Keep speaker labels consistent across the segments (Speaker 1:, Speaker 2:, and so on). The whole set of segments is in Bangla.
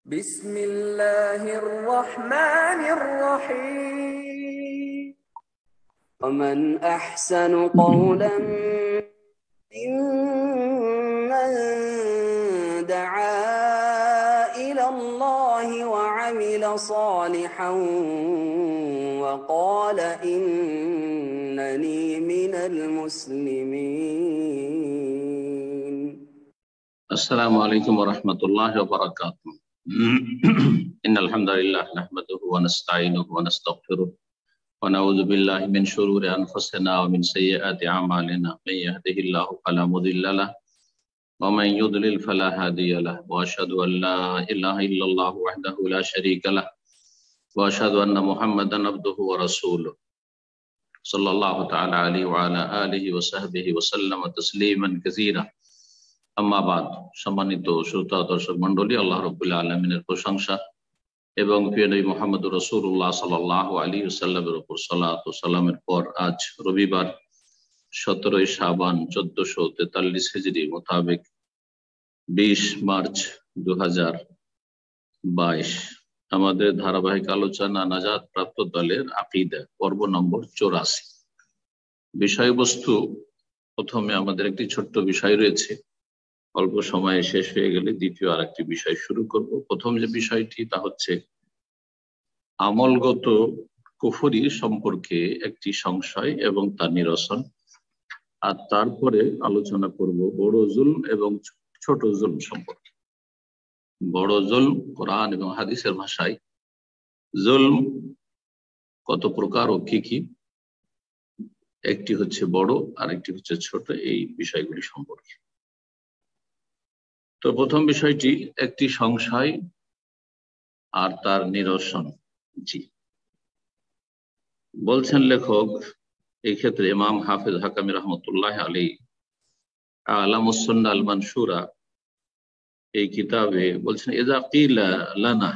Speaker 1: بسم الله الرحمن الرحيم ومن أحسن قولا ممن دعا إلى الله وعمل صالحا وقال إنني من المسلمين.
Speaker 2: السلام عليكم ورحمة الله وبركاته. إن الحمد لله نحمده ونستعينه ونستغفره ونعوذ بالله من شرور أنفسنا ومن سيئات أعمالنا من يهده الله فلا مضل له ومن يضلل فلا هادي له وأشهد أن لا إله إلا الله وحده لا شريك له وأشهد أن محمدا عبده ورسوله صلى الله تعالى عليه وعلى آله وصحبه وسلم تسليما كثيرا। আম্মাবাদ, সম্মানিত শ্রোতা দর্শক মন্ডলী, আল্লাহ রাব্বুল আলামিনের প্রশংসা এবং প্রিয় নবী মুহাম্মদুর রাসূলুল্লাহ সাল্লাল্লাহু আলাইহি ওয়াসাল্লামের উপর সালাত ও সালামের পর আজ রবিবার 17 শাবান 1443 হিজরি মোতাবেক 20 মার্চ 2022 আমাদের ধারাবাহিক আলোচনা নাজাত প্রাপ্ত দলের আকীদা পর্ব নম্বর 84। বিষয়বস্তু, প্রথমে আমাদের একটি ছোট্ট বিষয় রয়েছে, অল্প সময়ে শেষ হয়ে গেলে দ্বিতীয় আর একটি বিষয় শুরু করব। প্রথম যে বিষয়টি তা হচ্ছে আমলগত কুফরি সম্পর্কে একটি সংশয় এবং তার নিরসন, আর তারপরে আলোচনা করব বড় জুলম এবং ছোট জুলম সম্পর্কে। বড় জুলম কোরআন এবং হাদিসের ভাষায় জুলম কত প্রকার ও কি কি, একটি হচ্ছে বড় আর একটি হচ্ছে ছোট, এই বিষয়গুলি সম্পর্কে। তো প্রথম বিষয়টি একটি সংশয় আর তার নিরসন। জি, বলছেন লেখক এই ক্ষেত্রে ইমাম হাফেজ হাকামি রহমতুল্লাহ আলাইহি আলামুস সুন্নাহ আল মানসুরা এই কিতাবে বলছেন, ইযা কিলা লানা,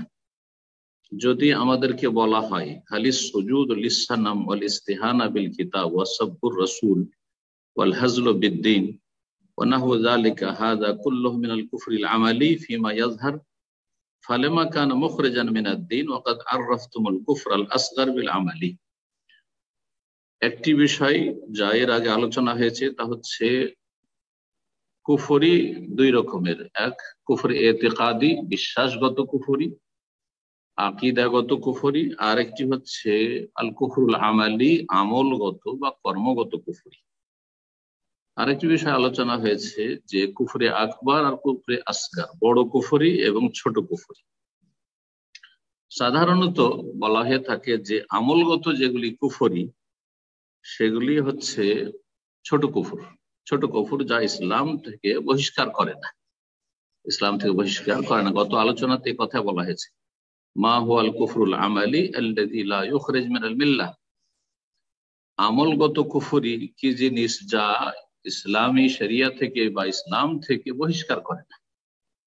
Speaker 2: যদি আমাদেরকে বলা হয় হালিস সুজুদ লিসসানাম ওয়াল ইস্তিহানা বিল কিতাব ওয়া সাব্বুর রাসূল ওয়াল হাজলু বিদ্দীন ونحو ذلك هذا كله من الكفر العملي فيما يظهر فلما كان مخرجا من الدين وقد عرفتم الكفر الأصغر بالعملي। একটি বিষয় যা এর আগে আলোচনা হয়েছে তা হচ্ছে কুফরি দুই রকমের। এক, কুফরি ইতিকাদি, বিশ্বাসগত কুফরি, আকীদাগত কুফরি, আর একটি হচ্ছে আল কুফরুল আমালি, আমলগত বা কর্মগত কুফরি। আরেকটি বিষয় আলোচনা হয়েছে যে কুফরে আকবর আর কুফরে আসগার, বড় কুফরি এবং ছোট কুফরি। সাধারণত বলা হয়ে থাকে যে আমলগত যেগুলি কুফরি সেগুলি হচ্ছে ছোট কুফর। ছোট কুফর যা ইসলাম থেকে বহিষ্কার করে না, ইসলাম থেকে বহিষ্কার করে না। গত আলোচনাতে এই কথা বলা হয়েছে, মা হুয়াল কুফরুল আমালি আল্লাযী লা ইউখরিজ মিনাল মিল্লাহ। আমলগত কুফরি কি জিনিস যা ইসলামী শরিয়া থেকে বা ইসলাম থেকে বহিষ্কার করে না।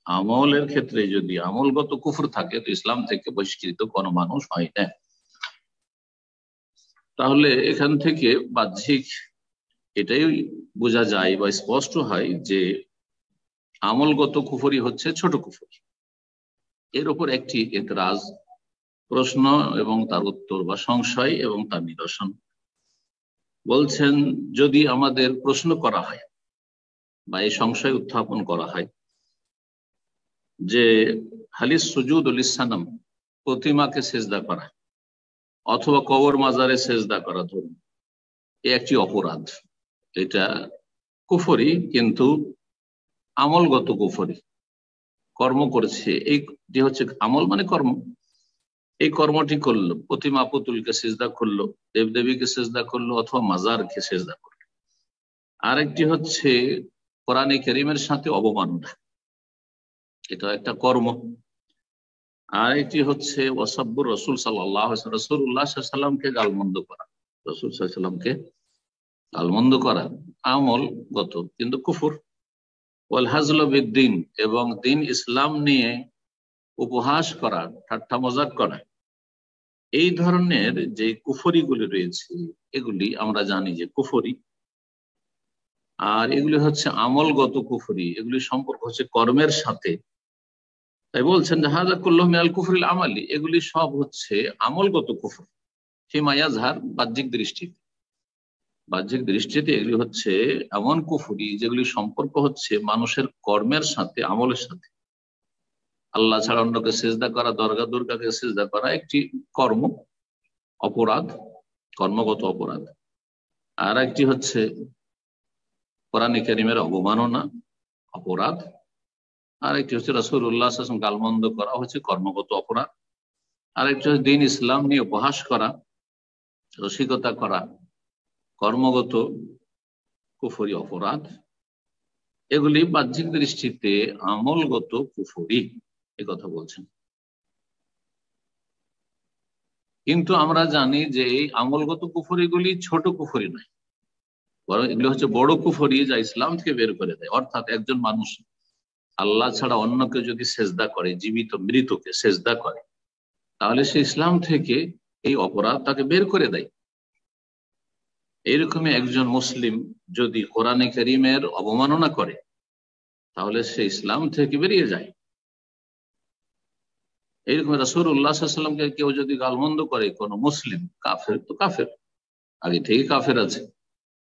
Speaker 2: আমলের ক্ষেত্রে যদি আমলগত কুফর থাকে তো ইসলাম থেকে বহিষ্কৃত কোনো মানুষ হয় না। তাহলে এখান থেকে বাহ্যিক এটাই বোঝা যায় বা স্পষ্ট হয় যে আমলগত কুফরি হচ্ছে ছোট কুফরি। এর উপর একটি এতরাজ, প্রশ্ন এবং তার উত্তর বা সংশয় এবং তার নিরসন। বলছেন, যদি আমাদের প্রশ্ন করা হয় বা এই সংশয় উত্থাপন করা হয় যে হালিস সুজুদ লিসসানাম, প্রতিমাকে সেজদা করা অথবা কবর মাজারে সেজদা করা, ধরুন এ একটি অপরাধ, এটা কুফরি কিন্তু আমলগত কুফরি, কর্ম করেছে, এইটি হচ্ছে আমল মানে কর্ম। এই কর্মটি করলো, প্রতিমা পুতুলকে সেজদা করলো, দেবদেবীকে সেজদা করলো অথবা মাজারকে সেজদা করলো। আরেকটি হচ্ছে কোরআনে কারীমের সাথে অবমাননা, এটা একটা কর্ম। আরেকটি হচ্ছে ওয়াসাব্বুর রাসূল সাল্লাল্লাহু আলাইহি ওয়াসাল্লাম, রাসূলুল্লাহ সাল্লাল্লাহু আলাইহি ওয়াসাল্লামকে গালমন্দ করা, রাসূল সাল্লাল্লাহু আলাইহি ওয়াসাল্লামকে গালমন্দ করা আমলগত কিন্তু কুফর। ওয়াল হাজলু বিদ্দীন, এবং দিন ইসলাম নিয়ে উপহাস করা, ঠাট্টা মজাক করা, এই ধরনের যে কুফরিগুলি রয়েছে এগুলি আমরা জানি যে কুফরি। আর এগুলি হচ্ছে আমলগত কুফরি, এগুলি সম্পর্ক হচ্ছে কর্মের সাথে, তাই বলছেন যে হাযা কুল্লুহু মিনাল কুফরিল আমালি, এগুলি সব হচ্ছে আমলগত কুফর। ফিমা ইয়াজহার, বাহ্যিক দৃষ্টিতে এগুলি হচ্ছে এমন কুফরি যেগুলি সম্পর্ক হচ্ছে মানুষের কর্মের সাথে, আমলের সাথে। আল্লাহ ছাড়া অন্যকে সিজদা করা, দরগা দুর্গাকে সিজদা করা একটি কর্ম, অপরাধ, কর্মগত অপরাধ। আর একটি হচ্ছে কোরআন কারীমের অবমাননা, অপরাধ। আর একটি হচ্ছে রাসূলুল্লাহ সাল্লাল্লাহু আলাইহি ওয়াসাল্লাম গালমন্দ করা, হচ্ছে কর্মগত অপরাধ। আর একটি হচ্ছে দ্বীন ইসলাম নিয়ে উপহাস করা, রসিকতা করা, কর্মগত কুফরি অপরাধ। এগুলি বাহ্যিক দৃষ্টিতে আমলগত কুফরি, এ কথা বলছেন। কিন্তু আমরা জানি যে এই আমলগত কুফরিগুলি ছোট কুফরি নয়, বরং এগুলি হচ্ছে বড় কুফরি, যা ইসলাম থেকে বের করে দেয়। অর্থাৎ একজন মানুষ আল্লাহ ছাড়া অন্যকে যদি সেজদা করে, জীবিত মৃতকে সেজদা করে, তাহলে সে ইসলাম থেকে এই অপরাধ তাকে বের করে দেয়। এইরকমই একজন মুসলিম যদি কোরআনে কারীমের অবমাননা করে, তাহলে সে ইসলাম থেকে বেরিয়ে যায়। এইরকম রাসূলুল্লাহ সাল্লাল্লাহু আলাইহি ওয়াসাল্লামকে কেউ যদি গালমন্দ করে, কোন মুসলিম, কাফের তো কাফের, আগে থেকে কাফের আছে,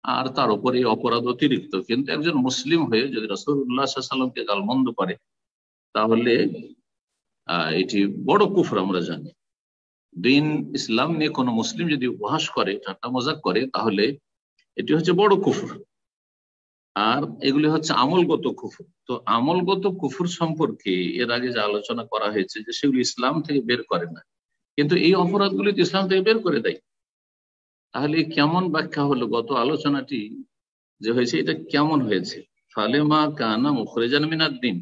Speaker 2: আর তার উপরে এই অপরাধ অতিরিক্ত। কিন্তু একজন মুসলিম হয়ে যদি রাসূলুল্লাহ সাল্লাল্লাহু আলাইহি ওয়াসাল্লামকে গালমন্দ করে, তাহলে এটি বড় কুফর। আমরা জানি দ্বীন ইসলাম নিয়ে কোন মুসলিম যদি উপহাস করে, ঠাট্টা মজাক করে, তাহলে এটি হচ্ছে বড় কুফর। আর এগুলি হচ্ছে আমলগত কুফর। তো আমলগত কুফর সম্পর্কে এর আগে যে আলোচনা করা হয়েছে, যে সেগুলি ইসলাম থেকে বের করে না, কিন্তু এই অপরাধগুলি তো ইসলাম থেকে বের করে দেয়। তাহলে কেমন ব্যাখ্যা হলো গত আলোচনাটি যে হয়েছে, এটা কেমন হয়েছে? ফালেমা কানা মুখরিজান মিনাদ দ্বীন,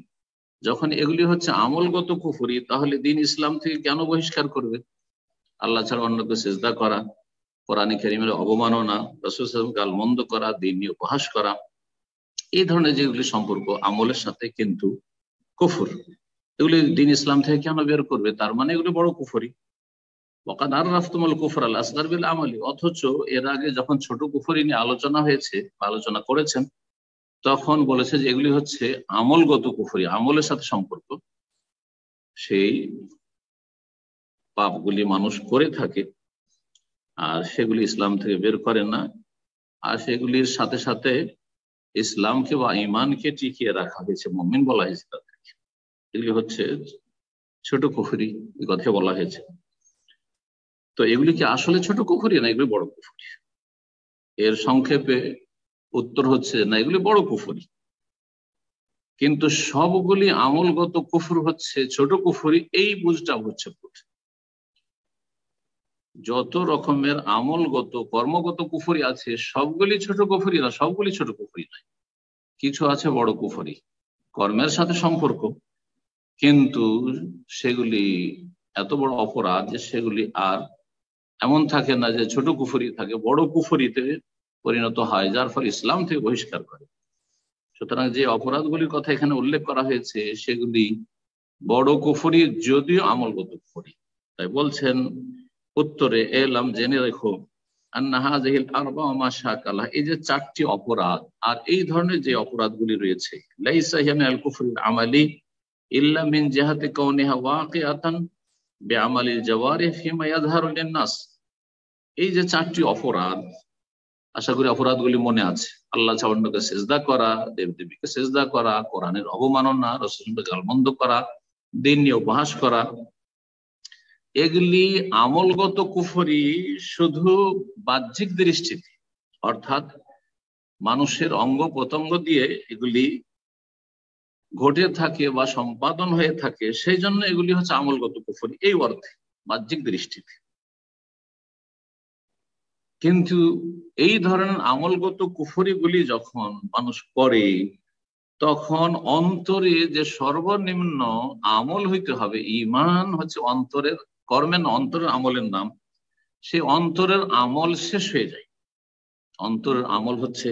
Speaker 2: যখন এগুলি হচ্ছে আমলগত কুফরি, তাহলে দ্বীন ইসলাম থেকে কেন বহিষ্কার করবে? আল্লাহ ছাড়া অন্যকে সিজদা করা, কোরআন কারীমের অবমাননা, রাসূল সাল্লাল্লাহু আলাইহি ওয়াসাল্লাম গালমন্দ করা, দ্বীন নিয়ে উপহাস করা, এই ধরনের যেগুলি সম্পর্ক আমলের সাথে কিন্তু কুফর, এগুলি দ্বীন ইসলাম থেকে কেন বের করবে? তার মানে এগুলি বড় কুফরি। ওয়াকাদ আররাফতুমুল কুফর আল আসগার বিল আমালি, অথচ এর আগে যখন ছোট কুফরি নিয়ে আলোচনা হয়েছে, আলোচনা করেছেন, তখন বলেছে যে এগুলি হচ্ছে আমলগত কুফরি, আমলের সাথে সম্পর্ক। সেই পাপগুলি মানুষ করে থাকে আর সেগুলি ইসলাম থেকে বের করে না, আর সেগুলির সাথে সাথে ইসলামকে বা ঈমানকে টিকিয়ে রাখা হয়েছে, মুমিন বলা হয়েছে তাদেরকে। এগুলি হচ্ছে ছোট কুফরি, এই কথা বলা হয়েছে। তো এগুলি কি আসলে ছোট কুফরি না এগুলি বড় কুফরি? এর সংক্ষেপে উত্তর হচ্ছে না, এগুলি বড় কুফরি। কিন্তু সবগুলি আমলগত কুফর হচ্ছে ছোট কুফরি, এই বুঝটা হচ্ছে ভুল। যত রকমের আমলগত কর্মগত কুফরি আছে, সবগুলি ছোট কুফরি না, সবগুলি ছোট কুফরি নয়। কিছু আছে বড় কুফরি, কর্মের সাথে সম্পর্ক, কিন্তু সেগুলি এত বড় অপরাধ যে সেগুলি আর এমন থাকে না যে ছোট কুফরি থাকে, বড় কুফরিতে পরিণত হয়, যার ফলে ইসলাম থেকে বহিষ্কার করে। সুতরাং যে অপরাধগুলির কথা এখানে উল্লেখ করা হয়েছে, সেগুলি বড় কুফরি, যদিও আমলগত কুফরি। তাই বলছেন উত্তরে, এলাম জেনে রেখো, আন্না হাযিহিল আরবা'উ মা শাকালা, এই যে চারটি অপরাধ আর এই ধরনের যে অপরাধগুলি রয়েছে, লাইসা হিয়া মিনাল কুফরিল আমালি ইল্লা মিন জিহাতি কাউনিহা ওয়াকিআতান বিআমালিল জাওয়ারিহ ফিমা ইয়াযহারু লিন-নাস। এই যে চারটি অপরাধ, আশা করি অপরাধগুলি মনে আছে। আল্লাহ ছাড়া অন্যকে সিজদা করা, দেবদেবীকে সিজদা করা, কোরআনের অবমাননা, রাসূলকে গালমন্দ করা, দ্বীন নিয়ে উপহাস করা, এগুলি আমলগত কুফরি শুধু বাহ্যিক দৃষ্টিতে, অর্থাৎ মানুষের অঙ্গ প্রত্যঙ্গ দিয়ে এগুলি ঘটে থাকে বা সম্পাদন হয়ে থাকে, সেই জন্য এগুলি হচ্ছে আমলগত কুফরি এই অর্থে, বাহ্যিক দৃষ্টিতে। কিন্তু এই ধরনের আমলগত কুফরিগুলি যখন মানুষ করে, তখন অন্তরে যে সর্বনিম্ন আমল হইতে হবে, ঈমান হচ্ছে অন্তরের কর্মের, অন্তরের আমলের নাম, সেই অন্তরের আমল শেষ হয়ে যায়। অন্তরের আমল হচ্ছে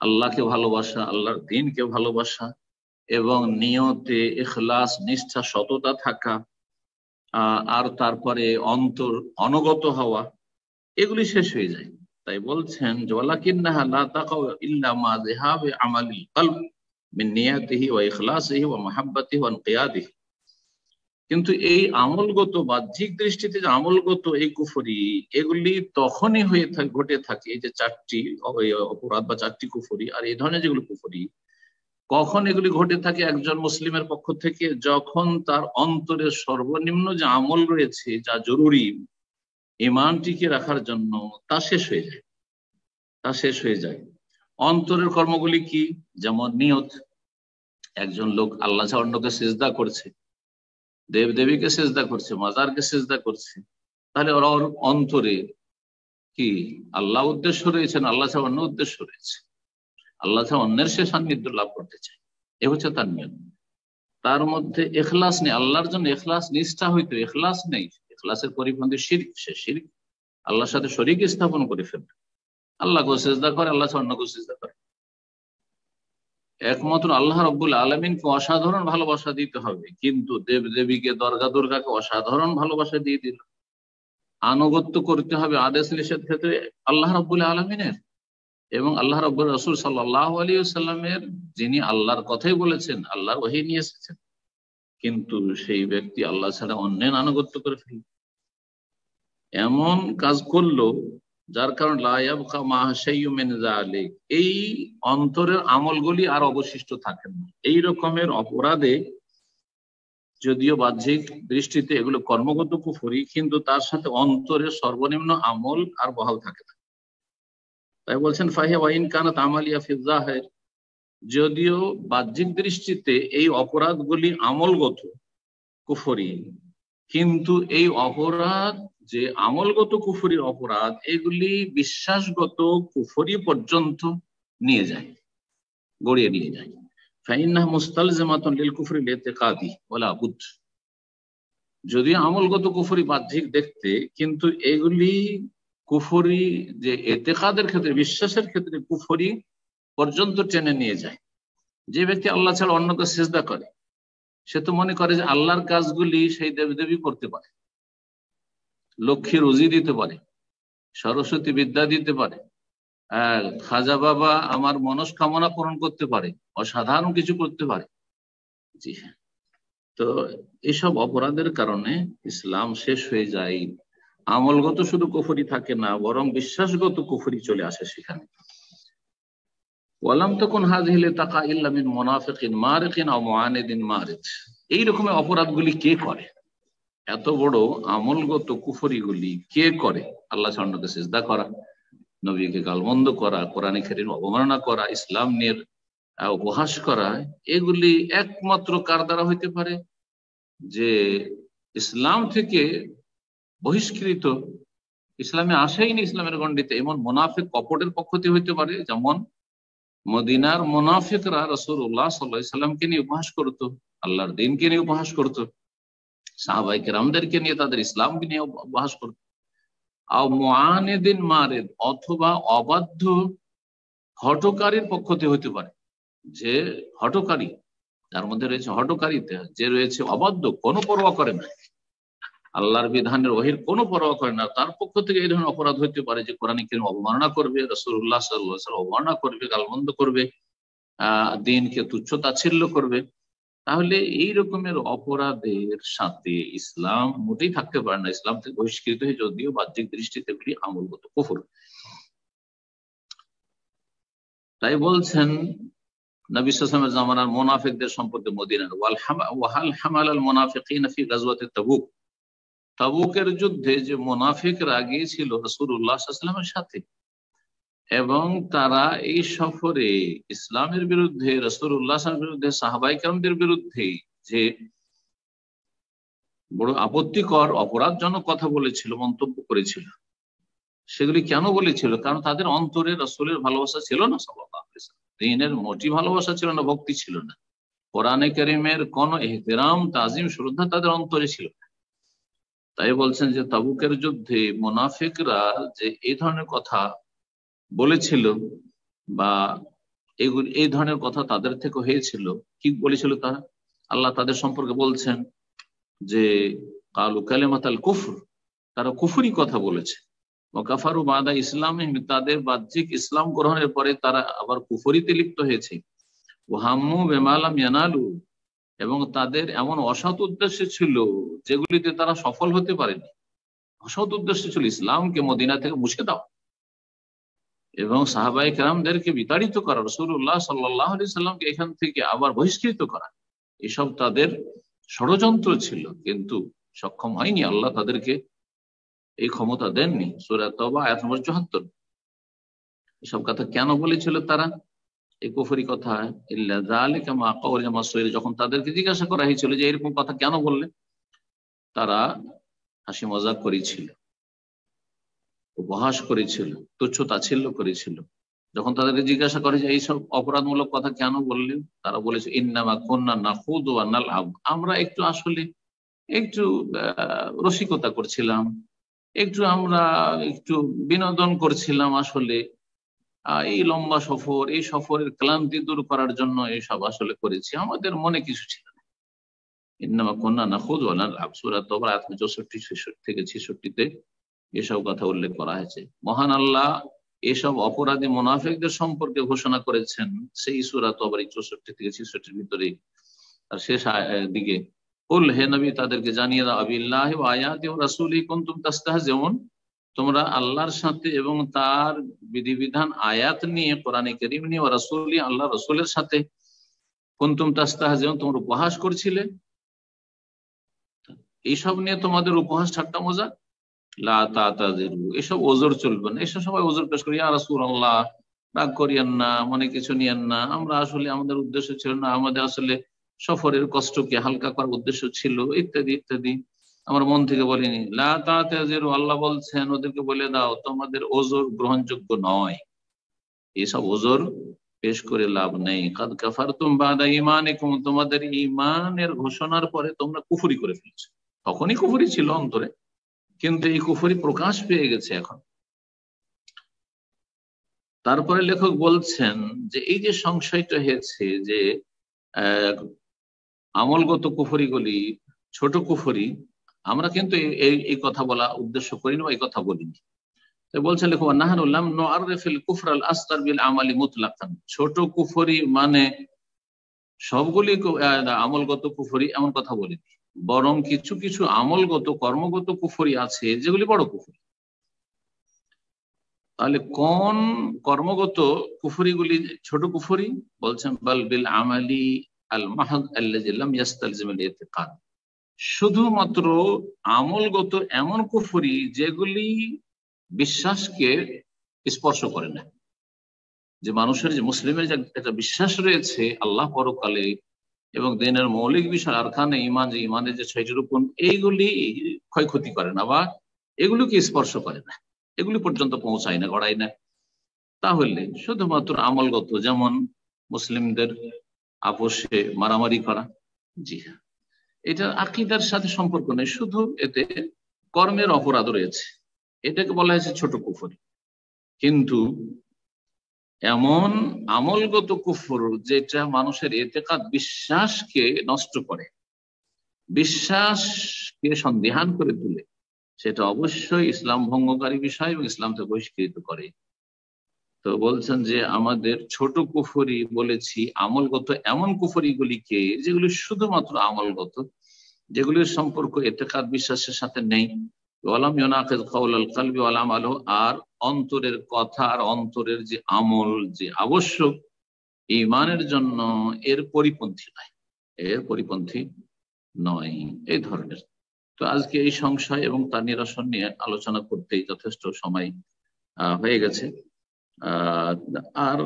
Speaker 2: আল্লাহকে ভালোবাসা, আল্লাহর দ্বীনকে ভালোবাসা, এবং নিয়তে ইখলাস, নিষ্ঠা, সততা থাকা, আর তারপরে অন্তর অনগত হওয়া, এগুলি শেষ হয়ে যায়। তাই বলছেন ওয়ালাকিন্নাহা লা তাকাউ ইল্লা মা যিহাবি আমালিল কলব মিন নিয়াতিহি ওয়া ইখলাসিহি ওয়া মুহাব্বাতিহি ওয়া ইনকিয়াদিহি। কিন্তু এই আমলগত বাহ্যিক দৃষ্টিতে যে আমলগত এই কুফরি, এগুলি তখনই ঘটে থাকে যে চারটি অপরাধ বা চারটি কুফরি আর এই ধরনের যেগুলো কুফরি, কখন এগুলি ঘটে থাকে একজন মুসলিমের পক্ষ থেকে, যখন তার অন্তরের সর্বনিম্ন যে আমল রয়েছে যা জরুরি ঈমান টিকে রাখার জন্য, তা শেষ হয়ে যায়। অন্তরের কর্মগুলি কি? যেমন নিয়ত। একজন লোক আল্লাহ ছাড়া অন্যকে সিজদা করছে, দেবদেবীকে সিজদা করছে, মাজারকে সিজদা করছে, তাহলে ওর অন্তরে কি আল্লাহ উদ্দেশ্য রয়েছে না আল্লাহ ছাড়া অন্য উদ্দেশ্য রয়েছে? আল্লাহ ছাড়া অন্যের সে সান্নিধ্য লাভ করতে চায়, এ হচ্ছে তার নিয়ত। তার মধ্যে ইখলাস নেই, আল্লাহর জন্য ইখলাস নিষ্ঠা হইতো, ইখলাস নেই, ইখলাসের পরিপন্থী শিরক, সে শিরক আল্লাহর সাথে শরীক স্থাপন করে ফেলবে। আল্লাহকে সিজদা করে, আল্লাহ ছাড়া অন্যকে সিজদা করে। একমাত্র আল্লাহ রাব্বুল আলামিনকে অসাধারণ ভালোবাসা দিতে হবে, কিন্তু দেব দেবীকে, দরগা দুর্গাকে অসাধারণ ভালোবাসা দিয়ে দিল। আনুগত্য করতে হবে আদেশ নিষেধ ক্ষেত্রে আল্লাহ রাব্বুল আলামিনের এবং আল্লাহ রাব্বুল রাসূল সাল্লাল্লাহু আলাইহি ওয়াসাল্লামের, যিনি আল্লাহর কথাই বলেছেন, আল্লাহর ওহী নিয়ে এসেছেন, কিন্তু সেই ব্যক্তি আল্লাহ ছাড়া অন্যের আনুগত্য করে ফেলল, এমন কাজ করলো যার কারণে লা ইয়াবকা মাআ শাইউম মিন যালিক, এই অন্তরের আমলগুলি আর অবশিষ্ট থাকে না। এই রকমের অপরাধে যদিও বাহ্যিক দৃষ্টিতে এগুলো কর্মগত কুফরি, কিন্তু তার সাথে অন্তরের সর্বনিম্ন আমল আর বহাল থাকে না। তাই বলছেন ফাহিয়া ওয়া ইন কানাত আমালিয়া ফি যাহির, যদিও বাহ্যিক দৃষ্টিতে এই অপরাধগুলি আমলগত কুফরি, কিন্তু এই অপরাধ যে আমলগত কুফরির অপরাধ, এগুলি বিশ্বাসগত কুফরি পর্যন্ত নিয়ে যায়, গড়িয়ে নিয়ে যায়। ফাইন্নাহা মুস্তালজিমাতুন লিল কুফরি লিইতিকাদি ওয়ালা বুদ, যদিও আমলগত কুফরি বাহ্যিক দেখতে, কিন্তু এগুলি কুফরি যে ইতিকাদের ক্ষেত্রে, বিশ্বাসের ক্ষেত্রে কুফরি পর্যন্ত টেনে নিয়ে যায়। যে ব্যক্তি আল্লাহ ছাড়া অন্যকে সিজদা করে, সে তো মনে করে যে আল্লাহর কাজগুলি সেই দেবদেবী করতে পারে, লক্ষ্মী রুজি দিতে পারে, সরস্বতী বিদ্যা দিতে পারে, খাজা বাবা আমার মনস্কামনা পূরণ করতে পারে, অসাধারণ কিছু করতে পারে। জি হ্যাঁ, তো এসব অপরাধের কারণে ইসলাম শেষ হয়ে যায়। আমলগত শুধু কুফরি থাকে না, বরং বিশ্বাসগত কুফরি চলে আসে সেখানে। ওয়ালাম তাকুন হাযিহি লিতাকা ইল্লা মিন মুনাফিকিন মারিকিন আও মুআনিদিন মারিদ, এই রকমের অপরাধগুলি কে করে? এত বড় আমলগত কুফরিগুলি কে করে? আল্লাহ ছাড়াকে সিজদা করা, নবীকে গালমন্দ করা, কোরআনে কারীম অবমাননা করা, ইসলাম নিয়ে উপহাস করা, এগুলি একমাত্র কার দ্বারা হইতে পারে? যে ইসলাম থেকে বহিষ্কৃত, ইসলামে আসেইনি, ইসলামের গণ্ডিতে এমন মুনাফিক কপটের পক্ষ থেকে হইতে পারে। যেমন মদিনার মুনাফিকরা রাসূলুল্লাহ সাল্লাল্লাহু আলাইহি সাল্লামকে নিয়ে উপহাস করতো, আল্লাহর দ্বীনকে নিয়ে উপহাস করতো, সাহাবায়ে কেরামদেরকে নিয়ে, তাদের ইসলামকে নিয়ে উপহাস করতো। আও মুআনিদিন মারিদ, অথবা অবাধ্য হঠকারীর পক্ষ থেকে হইতে পারে, যে হঠকারী, যার মধ্যে রয়েছে হঠকারিতা, যে রয়েছে অবাধ্য, কোনো পরোয়া করে না, আল্লাহর বিধানের ওহীর কোনো পরোয়া করে না, তার পক্ষ থেকে এই ধরনের অপরাধ হইতে পারে যে কোরআন কারীম অবমাননা করবে, রাসূলুল্লাহ সাল্লাল্লাহু আলাইহি ওয়াসাল্লাম অবমাননা করবে, গালমন্দ করবে, দ্বীনকে তুচ্ছ তাচ্ছিল্য করবে। তাহলে এই রকমের অপরাধের সাথে ইসলাম মোটেই থাকতে পারে না, ইসলাম থেকে বহিষ্কৃত হয়ে, যদিও বাহ্যিক দৃষ্টিতে এগুলি আমলগত কুফর। তাই বলছেন নবী সাল্লাল্লাহু আলাইহি ওয়াসাল্লামের জামানার মুনাফিকদের সম্পর্কে মদিনার, ওয়াহাল হামালাল মুনাফিকিনা ফি গাজওয়াতি তাবুক, তাবুকের যুদ্ধে যে মুনাফিকরা গিয়েছিল রাসূলুল্লাহ সাল্লাল্লাহু আলাইহি ওয়াসাল্লামের সাথে, এবং তারা এই সফরে ইসলামের বিরুদ্ধে, রাসূলুল্লাহ সাল্লাল্লাহু আলাইহি ওয়াসাল্লামের বিরুদ্ধে, সাহাবায়ে কেরামদের বিরুদ্ধে যে বড় আপত্তিকর অপরাধজনক কথা বলেছিল, মন্তব্য করেছিল, সেগুলি কেন বলেছিল? কারণ তাদের অন্তরে রাসূলের ভালোবাসা ছিল না, সাল্লাল্লাহু আলাইহি ওয়াসাল্লাম দ্বীনের মোটি ভালোবাসা ছিল না, ভক্তি ছিল না, কোরআনে কারীমের কোন ইহতিরাম, তাজিম, শ্রদ্ধা তাদের অন্তরে ছিল না। তাই বলছেন যে তাবুকের যুদ্ধে মুনাফিকরা যে এই ধরনের কথা বলেছিল, বা এই ধরনের কথা তাদের থেকে হয়েছিল, কি বলেছিল তারা? আল্লাহ তাদের সম্পর্কে বলছেন যে কালু কালিমাতাল কুফর, তারা কুফরি কথা বলেছে, ওয়া কাফারু বাদা ইসলামিহিম, তাদের বাহ্যিক ইসলাম গ্রহণের পরে তারা আবার কুফরিতে লিপ্ত হয়েছে। ওয়া হাম্মু বিমা লাম ইয়ানালু, এবং তাদের এমন অসৎ উদ্দেশ্য ছিল যেগুলিতে তারা সফল হতে পারেনি। অসৎ উদ্দেশ্য ছিল ইসলামকে মদিনা থেকে মুছে দাও এবং সাহাবায়ে কেরামদেরকে বিতাড়িত করা, রাসূলুল্লাহ সাল্লাল্লাহু আলাইহি সাল্লামকে এখান থেকে আবার বহিষ্কৃত করা। এসব তাদের ষড়যন্ত্র ছিল, কিন্তু সক্ষম হয়নি। আল্লাহ তাদেরকে এই ক্ষমতা দেননি। সূরা তাওবা আয়াত নম্বর ৭৪। এসব কথা কেন বলেছিল তারা, এই কুফরি কথা? ইল্লা যালিকা মা ক্বাওলা মাসউল, যখন তাদেরকে জিজ্ঞাসা করা হয়েছিল যে এরকম কথা কেন বললে, তারা হাসি মজাক করেছিল, উপহাস করেছিল, তুচ্ছ তাচ্ছিল্য করেছিল। যখন তাদেরকে জিজ্ঞাসা করে যে এইসব অপরাধমূলক কথা কেন বললেন, তারা বলেছে ইন্নামা কুন্না নাখুদু ওয়া নালআব, আমরা একটু আসলে একটু রসিকতা করছিলাম, আমরা একটু বিনোদন করছিলাম। আসলে এই লম্বা সফর, এই সফরের ক্লান্তি দূর করার জন্য এইসব আসলে করেছি, আমাদের মনে কিছু ছিল না। ইন্নামা কুন্না নাখুদু ওয়া নালআব, সূরা তাওবা আয়াত 64 থেকে 66-তে এসব কথা উল্লেখ করা হয়েছে। মহান আল্লাহ এসব অপরাধী মুনাফিকদের সম্পর্কে ঘোষণা করেছেন সেই সূরা তাওবার 64 থেকে 66-র ভিতরে। আর শেষ দিকে কুল, হে নবী তাদেরকে জানিয়ে দাও, আবিল্লাহি ওয়া আয়াতিহি ওয়া রাসূলিহি কুনতুম তাস্তাহজিউন, তোমরা আল্লাহর সাথে এবং তার বিধিবিধান আয়াত নিয়ে, কোরআনে কারীম নিয়ে, ওয়া রাসূলিহি আল্লাহ রাসূলের সাথে, কুনতুম তাস্তাহজিউন তোমরা উপহাস করছিলে। এইসব নিয়ে তোমাদের উপহাস ঠাট্টা মজা, লা তাতাযিরু, এসব ওজর চলবে না। এসব সবাই ওজর পেশ করে, ইয়া রাসূলুল্লাহ রাগ করিয়েন না, মনে কিছু নিয়েন না, আমরা আসলে আমাদের উদ্দেশ্য ছিল না, আমাদের আসলে সফরের কষ্টকে হালকা করার উদ্দেশ্য ছিল, ইত্যাদি ইত্যাদি, আমার মন থেকে বলিনি। লা তাতাযিরু, আল্লাহ বলছেন ওদেরকে বলে দাও তোমাদের ওজর গ্রহণযোগ্য নয়, এসব ওজর পেশ করে লাভ নেই। কাদ কাফারতুম বাদা ঈমানিকুম, তোমাদের ঈমানের ঘোষণার পরে তোমরা কুফরি করে ফেলেছো। তখনই কুফরি ছিল অন্তরে, কিন্তু এই কুফরি প্রকাশ পেয়ে গেছে এখন। তারপরে লেখক বলছেন যে এই যে সংশয়টা হয়েছে যে আমলগত কুফরিগুলি ছোট কুফরি, আমরা কিন্তু এই কথা বলা উদ্দেশ্য করিনি, এই কথা বলিনি। বলছেন লেখক, নাহনু লাম নুআররিফুল কুফর আল আসগার বিল আমালি মুতলাকান, ছোট কুফরি মানে সবগুলি আমলগত কুফরি এমন কথা বলিনি, বরং কিছু কিছু আমলগত কর্মগত কুফরি আছে যেগুলি বড় কুফরি। তাহলে কোন কর্মগত কুফরিগুলি ছোট কুফরি? বলছেন বাল বিল আমালি আল মাহদ আল্লাযী লাম ইস্তালজিম আল ইতিকাদ, শুধুমাত্র আমলগত এমন কুফরি যেগুলি বিশ্বাসকে স্পর্শ করে না। যে মানুষের, যে মুসলিমের যে একটা বিশ্বাস রয়েছে আল্লাহ পরকালে এবং দিনের মৌলিক বিষয় আরকানে ঈমান, যে ঈমানের যে 6টি রুকন, এইগুলি ক্ষয়ক্ষতি করে না বা এগুলিকে স্পর্শ করে না, এগুলি পর্যন্ত পৌঁছায় না, গড়ায় না। তাহলে শুধুমাত্র আমলগত, যেমন মুসলিমদের আপোষে মারামারি করা, জি হ্যাঁ, এটা আকীদার সাথে সম্পর্ক নেই, শুধু এতে কর্মের অপরাধ রয়েছে, এটাকে বলা হয়েছে ছোট কুফরি। কিন্তু এমন আমলগত কুফর যেটা মানুষের ইতিকাদ, বিশ্বাসকে নষ্ট করে, বিশ্বাসকে সন্দিহান করে তুলে, সেটা অবশ্যই ইসলাম ভঙ্গকারী বিষয় এবং ইসলাম থেকে বহিষ্কৃত করে। তো বলছেন যে আমাদের ছোট কুফরি বলেছি আমলগত এমন কুফরিগুলিকে যেগুলি শুধুমাত্র আমলগত, যেগুলির সম্পর্ক ইতিকাদ বিশ্বাসের সাথে নেই, ওয়ালাম ইউনাকিদ কাওলাল কলবি ওয়াল আমালু, আর অন্তরের কথা আর অন্তরের যে আমল যে আবশ্যক ঈমানের জন্য এর পরিপন্থী নয়, এর পরিপন্থী নয়, এই ধরনের। তো আজকে এই সংশয় এবং তার নিরসন নিয়ে আলোচনা করতেই যথেষ্ট সময় হয়ে গেছে। আর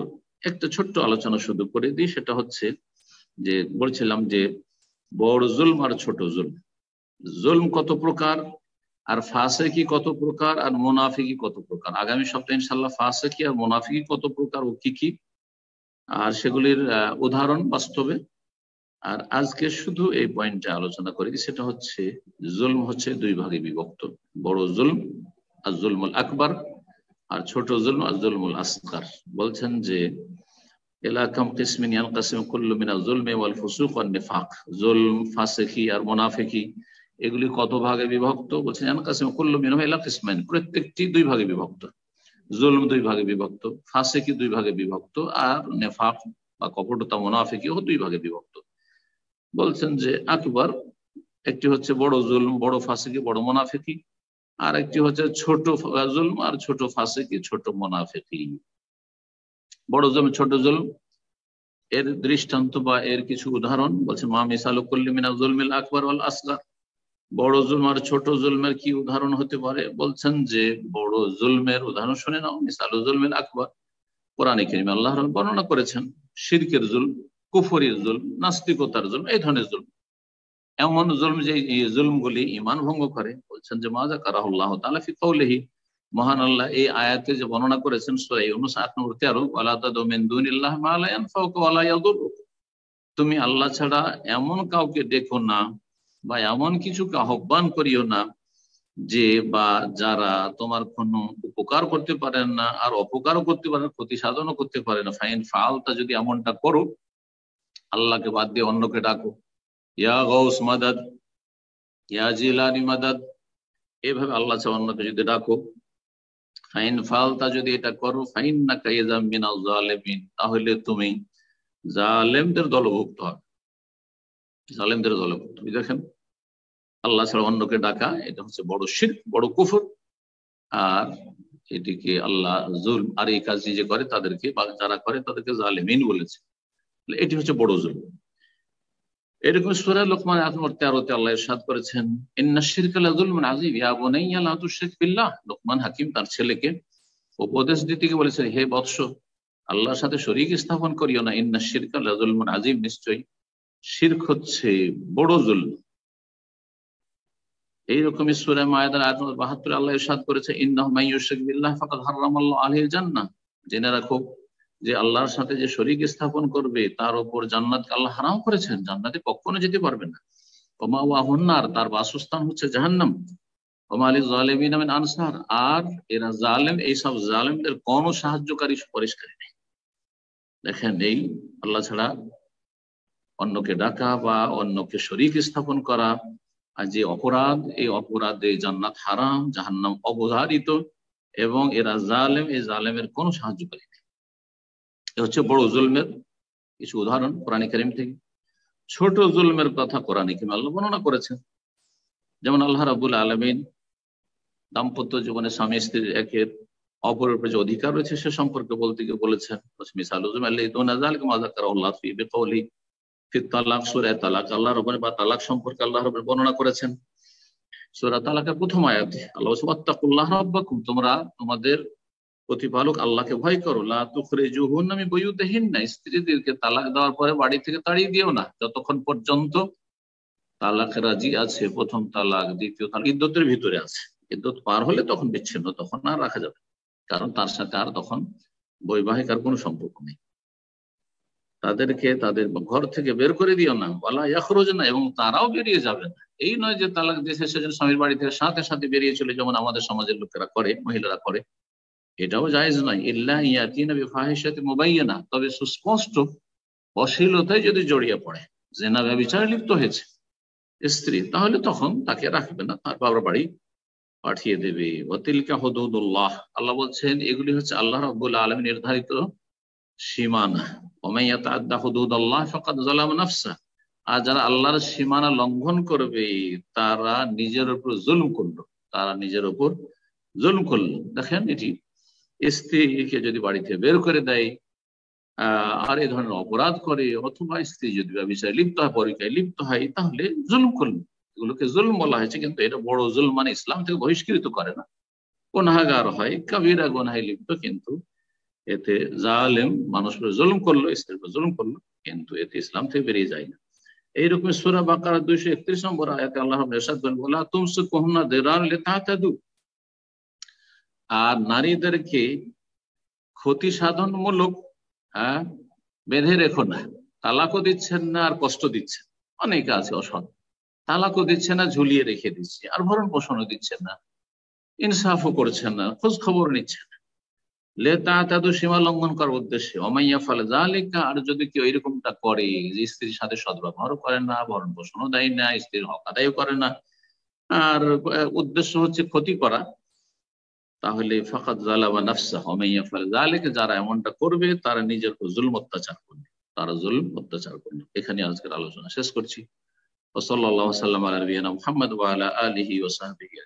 Speaker 2: একটা ছোট্ট আলোচনা শুরু করে দিই, সেটা হচ্ছে যে বলছিলাম যে বড় জুলম আর ছোট জুলম, জুলম কত প্রকার, আর ফাসিকি কত প্রকার, আর মুনাফিকি কত প্রকার। আগামী সপ্তাহে ইনশাআল্লাহ ফাসিকি আর মুনাফিকি কত প্রকার ও কি কি, আর সেগুলির উদাহরণ বাস্তবে। আর আজকে শুধু এই পয়েন্টে আলোচনা করি, সেটা হচ্ছে জুলম হচ্ছে দুই ভাগে বিভক্ত, বড় জুলম আর জুলমুল আকবার, আর ছোট জুলম আর জুলমুল আসগার। বলছেন যে এলাকাম কিসমিন ইয়ানকাসিম কুল্লু মিনাজ জুলমি ওয়াল ফুসুক ওয়ান নিফাক, জুলম, ফাসিকি আর মুনাফিকি এগুলি কত ভাগে বিভক্ত? বলছেন ইয়ানকাসিম কুল্লু মিনহু ইলা কিসমাইন, প্রত্যেকটি দুই ভাগে বিভক্ত। জুলম দুই ভাগে বিভক্ত, ফাসিকি দুই ভাগে বিভক্ত, আর নেফাক বা কপটতা মুনাফিকিও দুই ভাগে বিভক্ত। বলছেন যে আকবর একটি হচ্ছে বড় জুলম, বড় ফাসিকি, বড় মুনাফিকি, আর একটি হচ্ছে ছোট জুলম আর ছোট ফাসিকি, ছোট মুনাফিকি। বড় জুলম, ছোট জুলম এর দৃষ্টান্ত বা এর কিছু উদাহরণ বলছেন, মা মিসালু কুল্লি মিনাল জুলমিল আকবর ওয়াল আসগার। বড় জুলম আর ছোট জুলমের কি উদাহরণ হতে পারে? বলছেন যে বড় জুলমের উদাহরণ শুনে নাও, মিসালু জুলমিল আকবর। কোরআনে কারিমে আল্লাহ বর্ণনা করেছেন শিরকের জুলম, কুফরির জুলম, নাস্তিকতার জুলম, এই ধরনের জুলম। এমন জুলম যে জুলমগুলি ঈমান ভঙ্গ করে। বলছেন যে মা যাকারাহুল্লাহ তাআলা ফি কাউলিহি, মহান আল্লাহ এই আয়াতে যে বর্ণনা করেছেন সূরা ইউনূস ৮ নম্বর ১৩, ওয়ালা তাদউ মিন দুনিল্লাহি মা লা ইয়ানফাউকা ওয়া লা ইয়াদুররুক। তুমি আল্লাহ ছাড়া এমন কাউকে ডেকো না বা এমন কিছুকে আহ্বান করিও না যে বা যারা তোমার কোনো উপকার করতে পারেন না আর অপকারও করতে পারে না, ক্ষতি সাধনও করতে পারে না। ফাইন ফালতা, যদি এমনটা করো, আল্লাহকে বাদ দিয়ে অন্যকে ডাকো, ইয়া গাউস মাদাদ, ইয়া জিলানি মাদাদ, এভাবে আল্লাহ ছাড়া অন্যকে যদি ডাকো, ফাইন ফালতা, যদি এটা করো, ফাইন্নাকা ইযাম মিনাল জালিমিন, তাহলে তুমি জালেমদের দলভুক্ত হবে, জালেমদের দলভুক্ত। দেখেন, আল্লাহ ছাড়া অন্যকে ডাকা এটা হচ্ছে বড় শিরক, বড় কুফর। আর এটিকে আল্লাহ জুলম, আর এই কাজ যে করে তাদেরকে বা যারা করে তাদেরকে জালেমিন বলেছে। এটি হচ্ছে বড় জুলম। এরকম সূরা লোকমান ৮ নম্বর ১৩-তে আল্লাহ ইরশাদ করেছেন, ইন্নাশ শিরকা লাযুলমুন আযীম ইয়া বুনাইয়া লা তুশরিক বিল্লাহ। লোকমান হাকিম তার ছেলেকে উপদেশ দিতে গিয়ে বলেছেন, হে বৎস, আল্লাহর সাথে শরীক স্থাপন করিও না। ইন্নাশ শিরকা লাযুলমুন আযীম, নিশ্চয়ই শিরক হচ্ছে বড় জুলম। এইরকম সূরা মায়েদার ৮ নম্বর ৭২ আল্লাহ ইরশাদ করেছে, ইন্নাহু মান ইউশরিক বিল্লাহ ফাকাদ হারামাল্লাহু আলাইহিল জান্নাহ। জেনে রাখো যে আল্লাহর সাথে যে শরীক স্থাপন করবে তার উপর জান্নাতকে আল্লাহ হারাম করেছেন, জান্নাতে কখনো যেতে পারবে না। ওয়া মাওয়াহুন নার, তার বাসস্থান হচ্ছে জাহান্নাম। ওয়া মা লিল জালিমিনা মিন আনসার, আর এরা জালেম, এই সব জালেমদের কোনো সাহায্যকারী, সুপারিশকারী নেই। দেখেন, এই আল্লাহ ছাড়া অন্যকে ডাকা বা অন্যকে শরীক স্থাপন করা আর যে অপরাধ, এই অপরাধে জান্নাত হারাম, জাহান্নাম অবধারিত, এবং এরা জালেম, এই জালেমের কোনো সাহায্যকারী নেই। এ হচ্ছে বড় জুলমের কিছু উদাহরণ কোরআন কারীম থেকে। ছোট জুলমের কথা কোরআন কারীমে আল্লাহ বর্ণনা করেছেন। যেমন আল্লাহ রাব্বুল আলামিন দাম্পত্য জীবনে স্বামী স্ত্রীর একের অপরের উপর যে অধিকার রয়েছে সে সম্পর্কে বলতে গিয়ে বলেছেন, মিসালু যুমাল্লাযিনা যালিকা মা যাকারাল্লাহু ফি বিকাউলি ফি তালাক, সূরা তালাক, আল্লাহ রাব্বুল বা তালাক সম্পর্কে আল্লাহ রাব্বুল বর্ণনা করেছেন সূরা তালাকের প্রথম আয়াতে। আল্লাহ বলেছেন, ওয়াত্তাকুল্লাহ রাব্বাকুম, তোমরা তোমাদের প্রতিপালক আল্লাহকে ভয় করো। লা তুখরিজুহুন্না মিন বুয়ুতিহিন্না, স্ত্রীদেরকে তালাক দেওয়ার পরে বাড়ি থেকে তাড়িয়ে দিও না যতক্ষণ পর্যন্ত তালাক রাজি আছে, প্রথম তালাক, দ্বিতীয় তালাক ইদ্দতের ভিতরে আছে। ইদ্দত পার হলে তখন বিচ্ছিন্ন, তখন আর রাখা যাবে, কারণ তার সাথে আর তখন বৈবাহিক আর কোনো সম্পর্ক নেই। তাদেরকে তাদের ঘর থেকে বের করে দিও না, ওয়ালা ইয়াখরুজনা, এবং তারাও বেরিয়ে যাবে না। এই নয় যে তালাক দিয়েছে সেজন্য স্বামীর বাড়ি থেকে সাথে সাথে বেরিয়ে চলে, যেমন আমাদের সমাজের লোকেরা করে, মহিলারা করে, এটাও জায়েজ নয়। ইল্লা ইয়াতিনা বিফাহিশাতিন মুবায়্যিনা, তবে সুস্পষ্ট অশ্লীলতায় যদি জড়িয়ে পড়ে, জিনা ব্যভিচারে লিপ্ত হয়েছে স্ত্রী, তাহলে তখন তাকে রাখবে না, তার বাবার বাড়ি পাঠিয়ে দেবে। ওয়া তিলকা হুদুদুল্লাহ, আল্লাহ বলছেন এগুলি হচ্ছে আল্লাহ রাব্বুল আলামিন নির্ধারিত সীমানা। ওয়া মান ইয়াতাআদ্দা হুদুদাল্লাহ ফাকাদ যালামা নাফসা, আর যারা আল্লাহর সীমানা লঙ্ঘন করবে তারা নিজের উপর জুলম করলো, তারা নিজের উপর জুলম করলো। দেখেন, এটি স্ত্রীকে যদি বাড়িতে বের করে দেয় আর এই ধরনের অপরাধ করে, অথবা স্ত্রী যদি ব্যভিচারে লিপ্ত হয়, পরকীয়ায় লিপ্ত হয়, তাহলে জুলম করলো। এগুলোকে জুলম বলা হয়েছে, কিন্তু এটা বড় জুলম, মানে ইসলাম থেকে বহিষ্কৃত করে না, গুনাহগার হয়, কাবিরা গুনাহে লিপ্ত, কিন্তু এতে জালেম, মানুষ জুলম করলো, স্ত্রীর উপর জুলম করলো, কিন্তু এতে ইসলাম থেকে বেরিয়ে যায় না। এইরকম সূরা বাকারা 231 নম্বর আয়াতে আল্লাহ ইরশাদ করেন, ওয়ালা তুমসিকুহুন্না দিরার লিতাতাদু, আর নারীদেরকে ক্ষতি সাধনমূলক বেঁধে রেখো না। তালাকও দিচ্ছেন না আর কষ্ট দিচ্ছেন, অনেকে আছে অসৎ, তালাকও দিচ্ছে না, ঝুলিয়ে রেখে দিচ্ছে, আর ভরণ পোষণও দিচ্ছেন না, ইনসাফও করছেন না, খোঁজ খবর নিচ্ছেন না, লিতাতাদু, সীমা লঙ্ঘন করার উদ্দেশ্যে। ওমাইয়া ফাল যালিকা, আর যদি কেউ এরকমটা করে, যে স্ত্রীর সাথে সদ্ব্যবহারও করে না, ভরণ পোষণও দেয় না, স্ত্রীর হক আদায়ও করে না, আর উদ্দেশ্য হচ্ছে ক্ষতি করা, তাহলে ফাকাদ যালামা নাফসাহু। ওমাইয়া ফাল যালিকা, যারা এমনটা করবে তারা নিজের উপর জুলম অত্যাচার করবে, তারা জুলম অত্যাচার করলো। এখানে আজকের আলোচনা শেষ করছি। ওয়া সাল্লাল্লাহু সাল্লাম আলা নবিয়িনা মুহাম্মদ ওয়া আলা আলিহি ওয়া সাহবিহি